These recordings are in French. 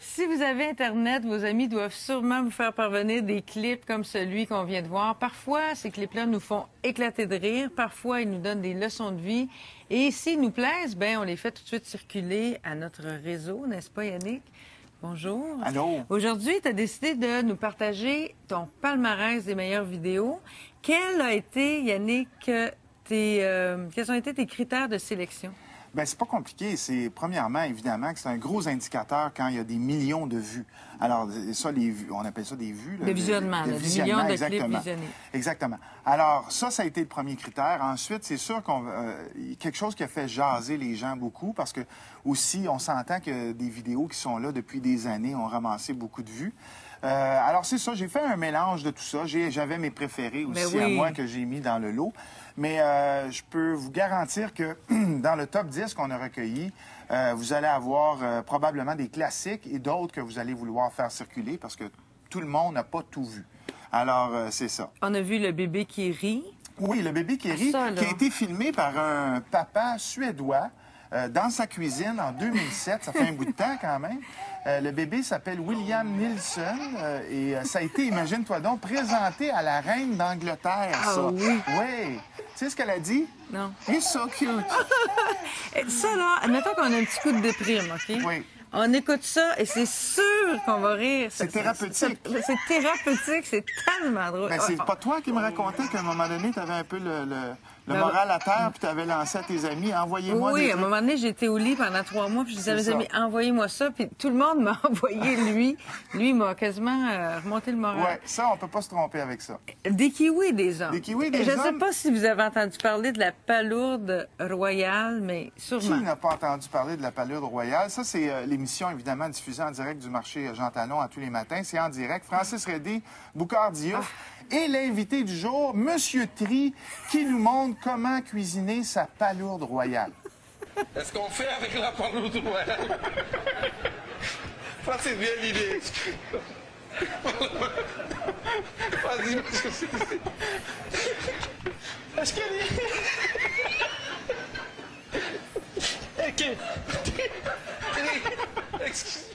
Si vous avez Internet, vos amis doivent sûrement vous faire parvenir des clips comme celui qu'on vient de voir. Parfois, ces clips-là nous font éclater de rire. Parfois, ils nous donnent des leçons de vie. Et s'ils nous plaisent, bien, on les fait tout de suite circuler à notre réseau, n'est-ce pas, Yannick? Bonjour. Allô. Aujourd'hui, tu as décidé de nous partager ton palmarès des meilleures vidéos. Quel a été, Yannick, quels ont été tes critères de sélection? Bien, c'est pas compliqué. C'est, premièrement, évidemment, que c'est un gros indicateur quand il y a des millions de vues. Alors, ça, les vues, on appelle ça des vues. Là, de visionnement, des millions de exactement. clips visionnés. Exactement. Alors, ça a été le premier critère. Ensuite, c'est sûr qu'on quelque chose qui a fait jaser les gens beaucoup, parce que aussi, on s'entend que des vidéos qui sont là depuis des années ont ramassé beaucoup de vues. Alors, c'est ça. J'ai fait un mélange de tout ça. J'avais mes préférés aussi à moi que j'ai mis dans le lot. Mais je peux vous garantir que dans le top 10 qu'on a recueilli, vous allez avoir probablement des classiques et d'autres que vous allez vouloir faire circuler parce que tout le monde n'a pas tout vu. Alors, c'est ça. On a vu le bébé qui rit. Oui, le bébé qui rit, qui a été filmé par un papa suédois dans sa cuisine en 2007. Ça fait un bout de temps quand même. Le bébé s'appelle William Nilsson et ça a été, imagine-toi donc, présenté à la reine d'Angleterre. Ah ça. Oui? Oui. Tu sais ce qu'elle a dit? Non. He's so cute. Ça, là, admettons qu'on a un petit coup de déprime, OK? Oui. On écoute ça et c'est sûr qu'on va rire. C'est thérapeutique. C'est thérapeutique, c'est tellement drôle. Ben, c'est pas toi qui me racontais qu'à un moment donné, tu avais un peu le moral à terre, puis tu avais lancé à tes amis, envoyez-moi des Oui, à un trucs. moment donné, j'étais au lit pendant 3 mois, puis je disais à mes amis, envoyez-moi ça, puis tout le monde m'a envoyé lui. Lui, il m'a quasiment remonté le moral. Oui, ça, on peut pas se tromper avec ça. Des kiwis des hommes. Des kiwis des Je hommes? ne sais pas si vous avez entendu parler de la palourde royale, mais sûrement. Qui n'a pas entendu parler de la palourde royale? Ça, c'est l'émission, évidemment, diffusée en direct du marché Jean Talon à tous les matins. C'est en direct. Francis Redé, Boucard Diouf. Et l'invité du jour, Monsieur Tri, qui nous montre comment cuisiner sa palourde royale. Est-ce qu'on fait avec la palourde royale? Ça, c'est bien l'idée. Vas-y, monsieur. Est-ce qu'elle est... OK. Excusez.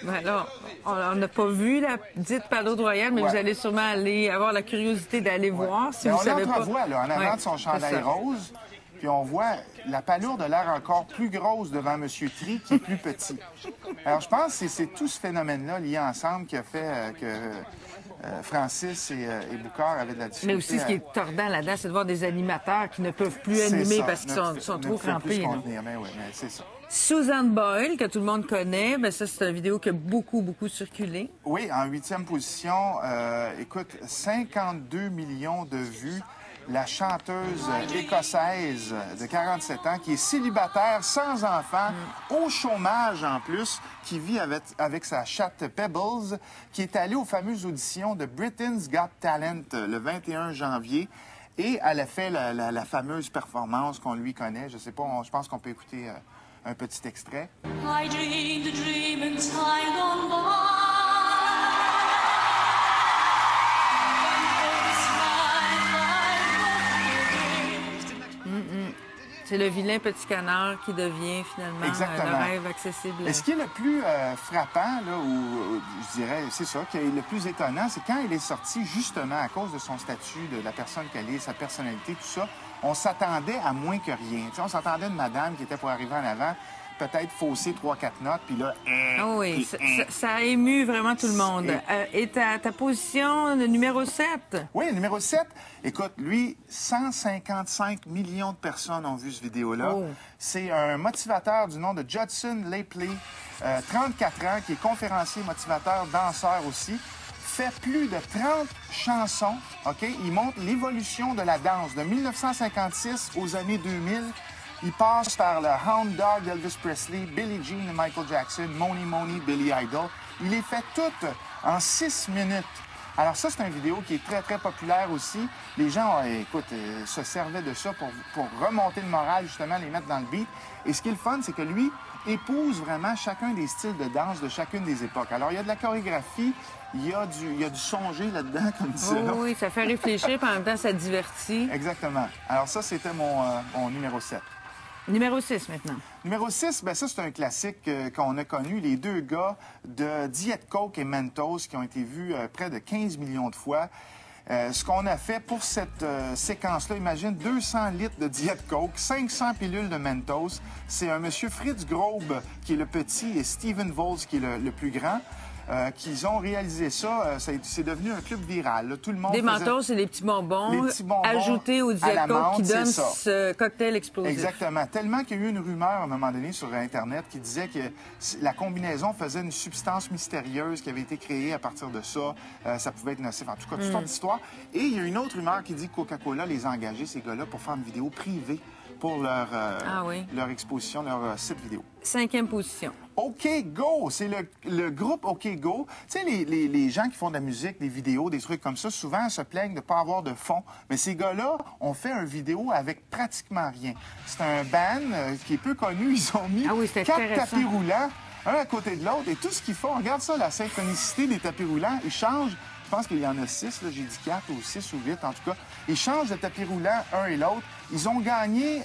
Alors, on n'a pas vu la dite palourde royale, mais vous allez sûrement avoir la curiosité d'aller voir si vous savez pas. On l'entrevoit, là, en avant de son chandail rose, puis on voit la palourde a l'air encore plus grosse devant M. Tri, qui est plus petit. Alors, je pense que c'est tout ce phénomène-là lié ensemble qui a fait que Francis et Boucard avaient de la difficulté. Mais aussi, ce qui est tordant là-dedans, c'est de voir des animateurs qui ne peuvent plus animer parce qu'ils sont trop crampés. Mais oui, mais c'est ça. Susan Boyle, que tout le monde connaît, bien, ça, c'est une vidéo qui a beaucoup circulé. Oui, en 8e position, écoute, 52 millions de vues. La chanteuse écossaise de 47 ans, qui est célibataire, sans enfant, au chômage en plus, qui vit avec sa chatte Pebbles, qui est allée aux fameuses auditions de Britain's Got Talent le 21 janvier. Et elle a fait la fameuse performance qu'on lui connaît. Je sais pas, je pense qu'on peut écouter un petit extrait. I dreamed a dream in time gone by. C'est le vilain petit canard qui devient finalement le rêve accessible. Et ce qui est le plus frappant, là, ou je dirais, c'est ça, qui est le plus étonnant, c'est quand il est sorti, justement, à cause de son statut, de la personne qu'elle est, sa personnalité, tout ça, on s'attendait à moins que rien. Tu sais, on s'attendait à une madame qui était pour arriver en avant, peut-être fausser 3-4 notes, puis là... oui, ça a ému vraiment tout le monde. Et ta position, le numéro 7? Oui, le numéro 7. Écoute, lui, 155 millions de personnes ont vu ce vidéo-là. Oh. C'est un motivateur du nom de Judson Lapley, 34 ans, qui est conférencier, motivateur, danseur aussi. Fait plus de 30 chansons, OK? Il montre l'évolution de la danse de 1956 aux années 2000. Il passe par le Hound Dog d'Elvis Presley, Billie Jean de Michael Jackson, Money Money, Billy Idol. Il les fait toutes en 6 minutes. Alors ça, c'est une vidéo qui est très, très populaire aussi. Les gens, écoute, se servaient de ça pour remonter le moral, justement, les mettre dans le beat. Et ce qui est le fun, c'est que lui épouse vraiment chacun des styles de danse de chacune des époques. Alors, il y a de la chorégraphie, il y a du songé là-dedans, comme disait l'autre. Oui, ça fait réfléchir, puis en même temps, ça divertit. Exactement. Alors ça, c'était mon numéro 7. Numéro 6, maintenant. Numéro 6, bien ça, c'est un classique qu'on a connu. Les deux gars de Diet Coke et Mentos qui ont été vus près de 15 millions de fois. Ce qu'on a fait pour cette séquence-là, imagine 200 litres de Diet Coke, 500 pilules de Mentos. C'est un monsieur Fritz Grobe qui est le petit et Steven Volz qui est le plus grand. Qu'ils ont réalisé ça, c'est devenu un club viral. Là. Tout le monde des faisait... Mentos, c'est des petits bonbons, Les petits bonbons ajoutés au à Diet la Coke menthe, qui donnent c'est ça. ce cocktail explosif. Exactement. Tellement qu'il y a eu une rumeur à un moment donné sur Internet qui disait que la combinaison faisait une substance mystérieuse qui avait été créée à partir de ça. Ça pouvait être nocif. En tout cas, toute sorte d'histoire. Et il y a une autre rumeur qui dit que Coca-Cola les a engagés, ces gars-là, pour faire une vidéo privée pour leur exposition, leur site vidéo. 5e position. OK Go, c'est le groupe OK Go. Tu sais, les gens qui font de la musique, des vidéos, des trucs comme ça, souvent se plaignent de ne pas avoir de fond. Mais ces gars-là ont fait une vidéo avec pratiquement rien. C'est un band qui est peu connu. Ils ont mis 4 tapis roulants, un à côté de l'autre. Et tout ce qu'ils font, regarde ça, la synchronicité des tapis roulants, ils changent. Je pense qu'il y en a 6, j'ai dit 4 ou 6 ou 8 en tout cas. Ils changent de tapis roulant un et l'autre. Ils ont gagné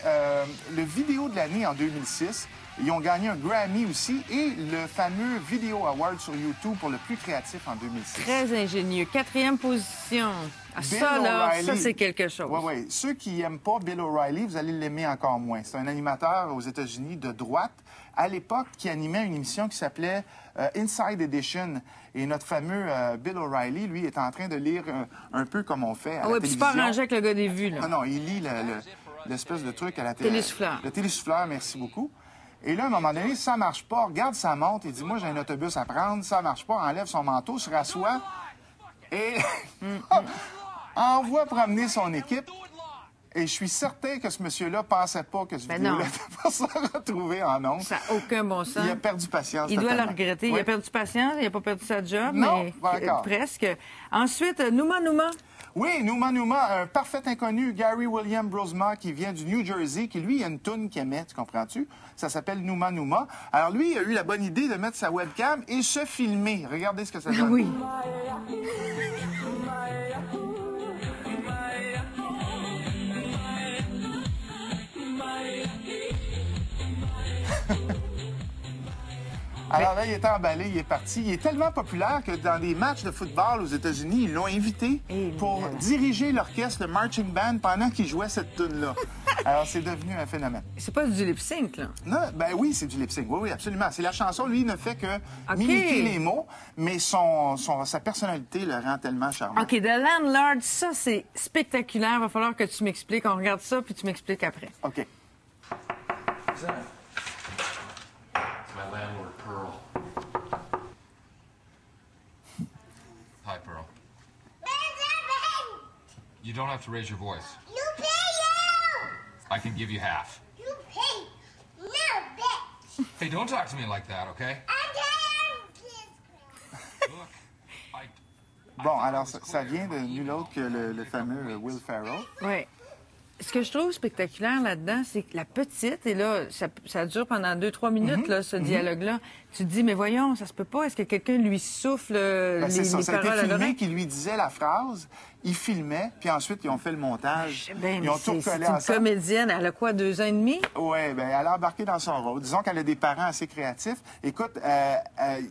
le vidéo de l'année en 2006. Ils ont gagné un Grammy aussi et le fameux Video Award sur YouTube pour le plus créatif en 2006. Très ingénieux. 4e position. Ça, c'est quelque chose. Oui, oui. Ceux qui n'aiment pas Bill O'Reilly, vous allez l'aimer encore moins. C'est un animateur aux États-Unis de droite, à l'époque, qui animait une émission qui s'appelait Inside Edition. Et notre fameux Bill O'Reilly, lui, est en train de lire un peu comme on fait à la télévision. Puis c'est pas arrangé avec le gars des vues, là. Non, il lit l'espèce de truc à la télé. Télésouffleur. Le télésouffleur, merci beaucoup. Et là, à un moment donné, ça marche pas, regarde sa montre, il dit, moi, j'ai un autobus à prendre, ça marche pas, enlève son manteau, se rassoit et envoie promener son équipe. Et je suis certain que ce monsieur-là pensait pas que ce vidéo-là n'était pas se retrouver en ondes. Ça n'a aucun bon sens. Il a perdu patience. Il doit le regretter. Oui. Il a perdu patience, il n'a pas perdu sa job, non, mais presque. Ensuite, Numa Numa. Oui, Numa Numa, un parfait inconnu, Gary William Brosma, qui vient du New Jersey, qui, lui, a une toune qu'il aimait, tu comprends-tu? Ça s'appelle Numa Numa. Alors, lui, il a eu la bonne idée de mettre sa webcam et se filmer. Regardez ce que ça donne. Oui. Alors là, il est emballé, il est parti. Il est tellement populaire que dans des matchs de football aux États-Unis, ils l'ont invité pour diriger l'orchestre, le marching band, pendant qu'il jouait cette tune-là. Alors, c'est devenu un phénomène. C'est pas du lip-sync, là? Non, ben oui, c'est du lip-sync. Oui, oui, absolument. C'est la chanson, lui, il ne fait que mimiquer les mots, mais sa personnalité le rend tellement charmant. OK, The Landlord, ça, c'est spectaculaire. Il va falloir que tu m'expliques. On regarde ça, puis tu m'expliques après. OK. My landlord, Pearl. Hi, Pearl. Benjamin! You don't have to raise your voice. You pay you! I can give you half. You pay no, bitch! Hey, don't talk to me like that, okay? Look, Bon, alors, ça vient de nul autre que le fameux Will Ferrell. Oui. Ce que je trouve spectaculaire là-dedans, c'est que la petite, et là, ça dure pendant 2-3 minutes, là, ce dialogue-là. Tu te dis, mais voyons, ça se peut pas. Est-ce que quelqu'un lui souffle les paroles à l'oreille? Ça a été filmé qui lui disait la phrase, il filmait, puis ensuite, ils ont fait le montage. Ils ont tout collé ensemble. C'est une comédienne, elle a quoi, 2 ans et demi? Oui, bien, elle a embarqué dans son rôle. Disons qu'elle a des parents assez créatifs. Écoute,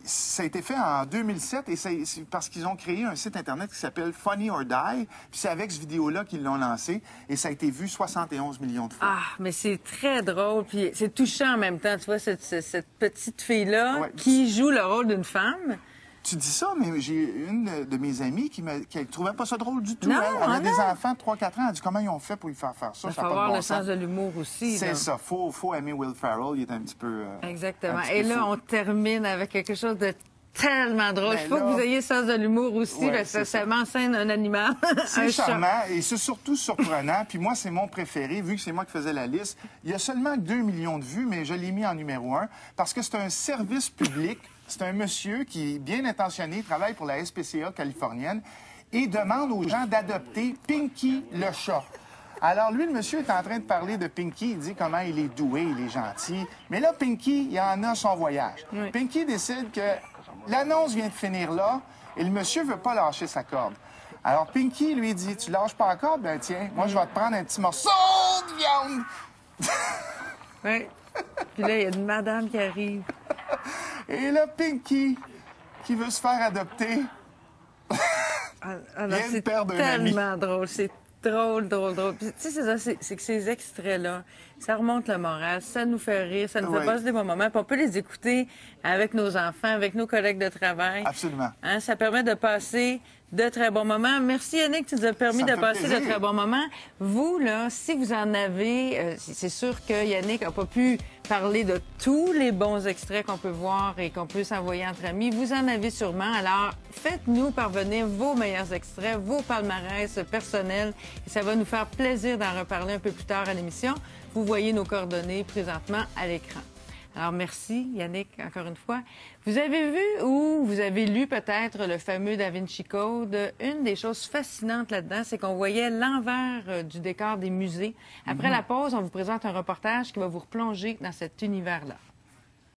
ça a été fait en 2007, et c'est parce qu'ils ont créé un site Internet qui s'appelle Funny or Die, puis c'est avec ce vidéo-là qu'ils l'ont lancé, et ça a été vu 71 millions de fois. Ah, mais c'est très drôle, puis c'est touchant en même temps. Tu vois, cette petite fille-là qui joue le rôle d'une femme. Tu dis ça, mais j'ai une de mes amies qui ne trouvait pas ça drôle du tout. Non, elle a des enfants de 3-4 ans. Elle dit comment ils ont fait pour lui faire ça. Il faut avoir le sens de l'humour aussi. C'est ça. Faut aimer Will Ferrell. Il est un petit peu... Exactement. Et là, on termine avec quelque chose de tellement drôle. Il faut que vous ayez le sens de l'humour aussi, parce que ça m'enseigne un animal. C'est charmant et c'est surtout surprenant. Puis moi, c'est mon préféré, vu que c'est moi qui faisais la liste. Il y a seulement 2 millions de vues, mais je l'ai mis en numéro 1 parce que c'est un service public C'est un monsieur qui est bien intentionné, travaille pour la SPCA californienne et demande aux gens d'adopter Pinky le chat. Alors, lui, le monsieur est en train de parler de Pinky. Il dit comment il est doué, il est gentil. Mais là, Pinky, il en a son voyage. Oui. Pinky décide que l'annonce vient de finir là et le monsieur veut pas lâcher sa corde. Alors, Pinky lui dit, tu lâches pas la corde? Ben tiens, moi, je vais te prendre un petit morceau de viande. Oui. Puis là, il y a une madame qui arrive. Et là, Pinky, qui veut se faire adopter, Alors, vient de c'est perdre un ami. tellement drôle. C'est drôle. Puis, tu sais, c'est ça, c'est que ces extraits-là, ça remonte le moral, ça nous fait rire, ça nous fait Oui. passer des bons moments. Puis on peut les écouter avec nos enfants, avec nos collègues de travail. Absolument. Hein, ça permet de passer de très bons moments. Merci, Yannick, tu nous as permis Ça me de fait passer plaisir. de très bons moments. Vous, là, si vous en avez, c'est sûr que Yannick n'a pas pu parler de tous les bons extraits qu'on peut voir et qu'on peut s'envoyer entre amis. Vous en avez sûrement. Alors, faites-nous parvenir vos meilleurs extraits, vos palmarès personnels. Et ça va nous faire plaisir d'en reparler un peu plus tard à l'émission. Vous voyez nos coordonnées présentement à l'écran. Alors, merci, Yannick, encore une fois. Vous avez vu ou vous avez lu peut-être le fameux Da Vinci Code. Une des choses fascinantes là-dedans, c'est qu'on voyait l'envers du décor des musées. Après la pause, on vous présente un reportage qui va vous replonger dans cet univers-là.